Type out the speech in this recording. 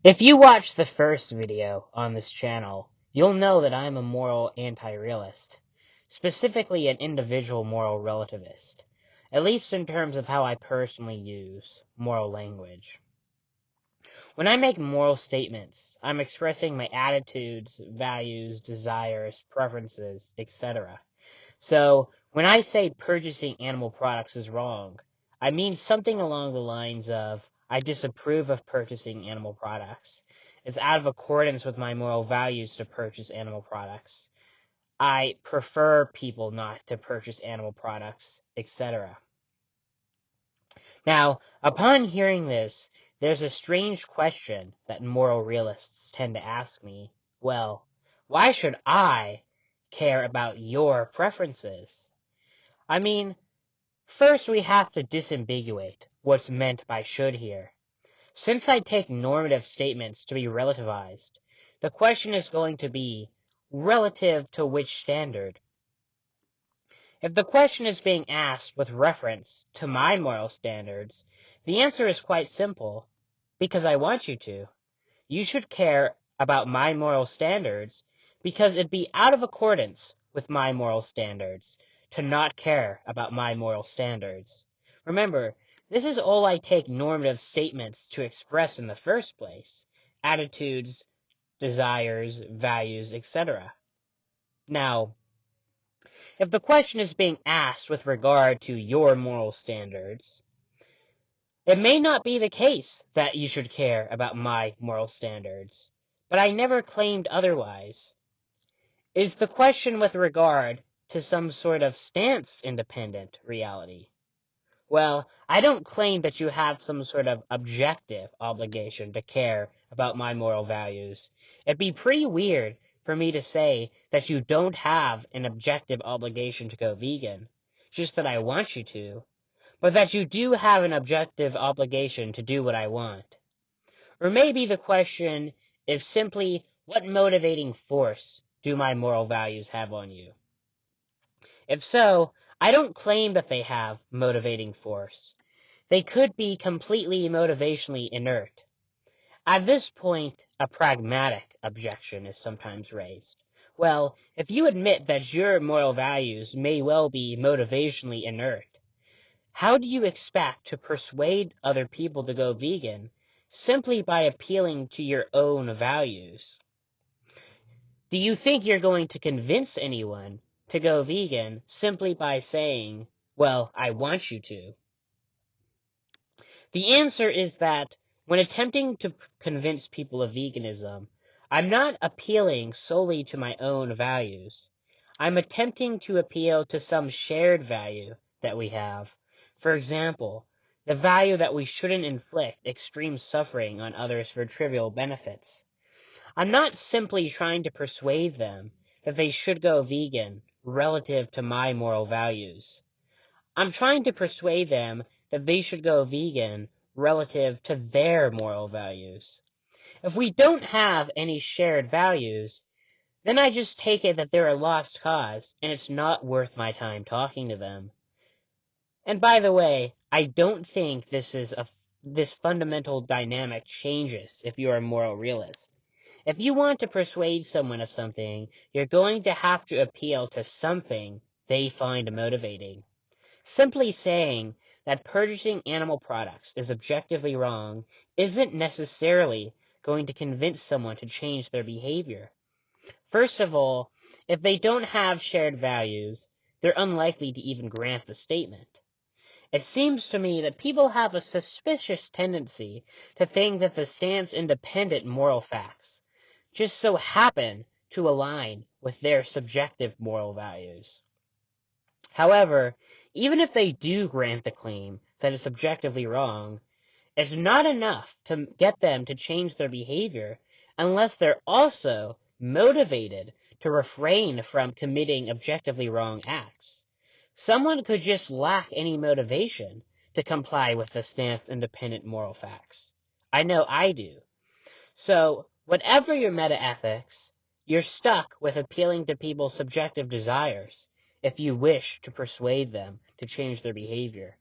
If you watched the first video on this channel, you'll know that I'm a moral anti-realist, specifically an individual moral relativist, at least in terms of how I personally use moral language. When I make moral statements, I'm expressing my attitudes, values, desires, preferences, etc. So, when I say purchasing animal products is wrong, I mean something along the lines of, I disapprove of purchasing animal products. It's out of accordance with my moral values to purchase animal products. I prefer people not to purchase animal products, etc. Now, upon hearing this, there's a strange question that moral realists tend to ask me. Well, why should I care about your preferences? I mean, first we have to disambiguate what's meant by should here. Since I take normative statements to be relativized, the question is going to be, relative to which standard? If the question is being asked with reference to my moral standards, the answer is quite simple, because I want you to. You should care about my moral standards because it'd be out of accordance with my moral standards to not care about my moral standards. Remember, this is all I take normative statements to express in the first place: attitudes, desires, values, etc. Now, if the question is being asked with regard to your moral standards, it may not be the case that you should care about my moral standards, but I never claimed otherwise. Is the question with regard to some sort of stance-independent reality? Well, I don't claim that you have some sort of objective obligation to care about my moral values. It'd be pretty weird for me to say that you don't have an objective obligation to go vegan, just that I want you to, but that you do have an objective obligation to do what I want. Or maybe the question is simply, what motivating force do my moral values have on you? If so, I don't claim that they have motivating force. They could be completely motivationally inert. At this point, a pragmatic objection is sometimes raised. Well, if you admit that your moral values may well be motivationally inert, how do you expect to persuade other people to go vegan simply by appealing to your own values? Do you think you're going to convince anyone to go vegan simply by saying, well, I want you to? The answer is that when attempting to convince people of veganism, I'm not appealing solely to my own values. I'm attempting to appeal to some shared value that we have. For example, the value that we shouldn't inflict extreme suffering on others for trivial benefits. I'm not simply trying to persuade them that they should go vegan relative to my moral values. I'm trying to persuade them that they should go vegan relative to their moral values. If we don't have any shared values, then I just take it that they're a lost cause, and it's not worth my time talking to them. And by the way, I don't think this fundamental dynamic changes if you're a moral realist. If you want to persuade someone of something, you're going to have to appeal to something they find motivating. Simply saying that purchasing animal products is objectively wrong isn't necessarily going to convince someone to change their behavior. First of all, if they don't have shared values, they're unlikely to even grant the statement. It seems to me that people have a suspicious tendency to think that the stance-independent moral facts just so happen to align with their subjective moral values. However, even if they do grant the claim that it's objectively wrong, it's not enough to get them to change their behavior unless they're also motivated to refrain from committing objectively wrong acts. Someone could just lack any motivation to comply with the stance-independent moral facts. I know I do. So, whatever your meta-ethics, you're stuck with appealing to people's subjective desires if you wish to persuade them to change their behavior.